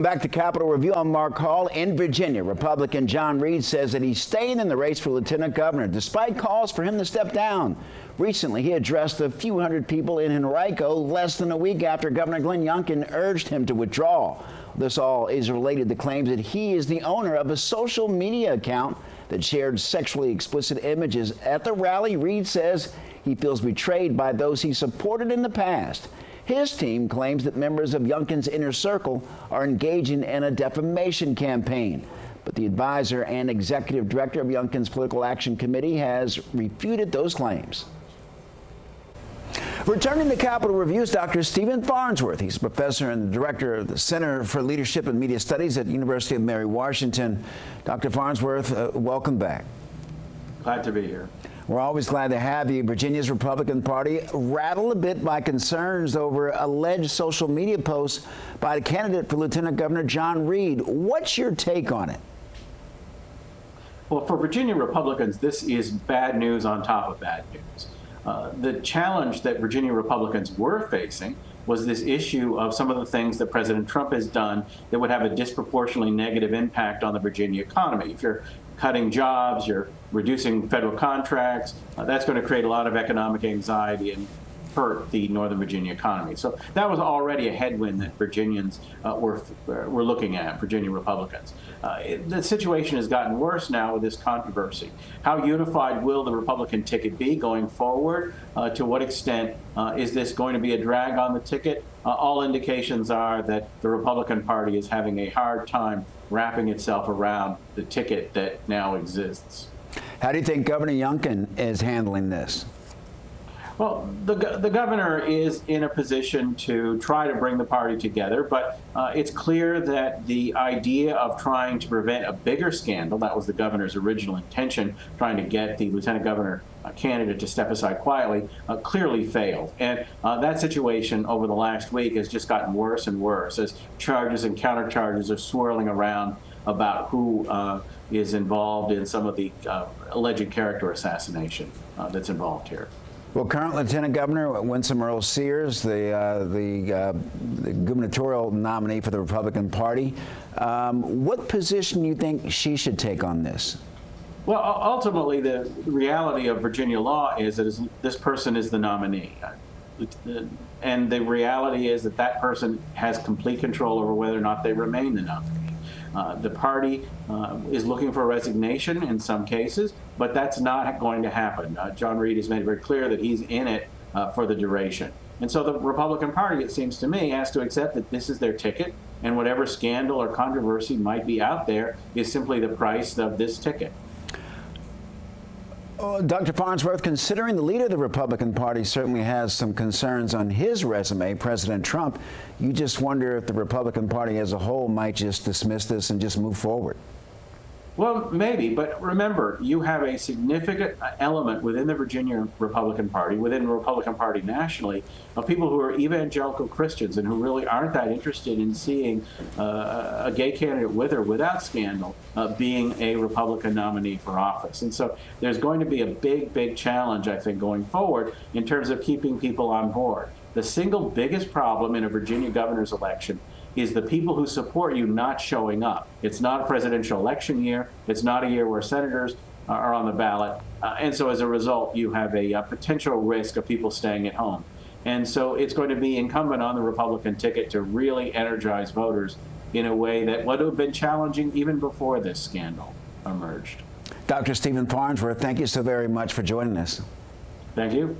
Back to Capitol Review. I'm Mark Hall. In Virginia, Republican John Reid says that he's staying in the race for lieutenant governor despite calls for him to step down. Recently, he addressed a few hundred people in Henrico less than a week after Governor Yougkin urged him to withdraw. This all is related to claims that he is the owner of a social media account that shared sexually explicit images. At the rally, Reid says he feels betrayed by those he supported in the past. His team claims that members of Yougkin's inner circle are engaging in a defamation campaign. But the advisor and executive director of Yougkin's Political Action Committee has refuted those claims. Returning to Capitol Review's Dr. Stephen Farnsworth. He's a professor and the director of the Center for Leadership and Media Studies at the University of Mary Washington. Dr. Farnsworth, welcome back. Glad to be here. We're always glad to have you. Virginia's Republican Party rattled a bit by concerns over alleged social media posts by the candidate for Lieutenant Governor John Reid. What's your take on it? Well, for Virginia Republicans, this is bad news on top of bad news. The challenge that Virginia Republicans were facing was this issue of some of the things that President Trump has done that would have a disproportionately negative impact on the Virginia economy. If you're cutting jobs, you're reducing federal contracts, that's going to create a lot of economic anxiety and hurt the Northern Virginia economy. So that was already a headwind that Virginians were looking at, Virginia Republicans. The situation has gotten worse now with this controversy. How unified will the Republican ticket be going forward? To what extent is this going to be a drag on the ticket? All indications are that the Republican Party is having a hard time wrapping itself around the ticket that now exists. How do you think Governor Yougkin is handling this? Well, the governor is in a position to try to bring the party together, but it's clear that the idea of trying to prevent a bigger scandal, that was the governor's original intention, trying to get the lieutenant governor candidate to step aside quietly, clearly failed. And that situation over the last week has just gotten worse and worse as charges and countercharges are swirling around about who is involved in some of the alleged character assassination that's involved here. Well, current Lieutenant Governor Winsome Earl Sears, the gubernatorial nominee for the Republican Party, what position do you think she should take on this? Well, ultimately, the reality of Virginia law is that this person is the nominee. And the reality is that that person has complete control over whether or not they remain the nominee. The party is looking for a resignation in some cases, but that's not going to happen. John Reid has made it very clear that he's in it for the duration. And so the Republican Party, it seems to me, has to accept that this is their ticket, and whatever scandal or controversy might be out there is simply the price of this ticket. Dr. Farnsworth, considering the leader of the Republican Party certainly has some concerns on his resume, President Trump, you just wonder if the Republican Party as a whole might just dismiss this and just move forward. Well, maybe, but remember, you have a significant element within the Virginia Republican Party, within the Republican Party nationally, of people who are evangelical Christians and who really aren't that interested in seeing a gay candidate with or without scandal being a Republican nominee for office. And so there's going to be a big, big challenge, I think, going forward in terms of keeping people on board. The single biggest problem in a Virginia governor's election is the people who support you not showing up. It's not a presidential election year. It's not a year where senators are on the ballot. And so as a result, you have a potential risk of people staying at home. And so it's going to be incumbent on the Republican ticket to really energize voters in a way that would have been challenging even before this scandal emerged. Dr. Stephen Farnsworth, thank you so very much for joining us. Thank you.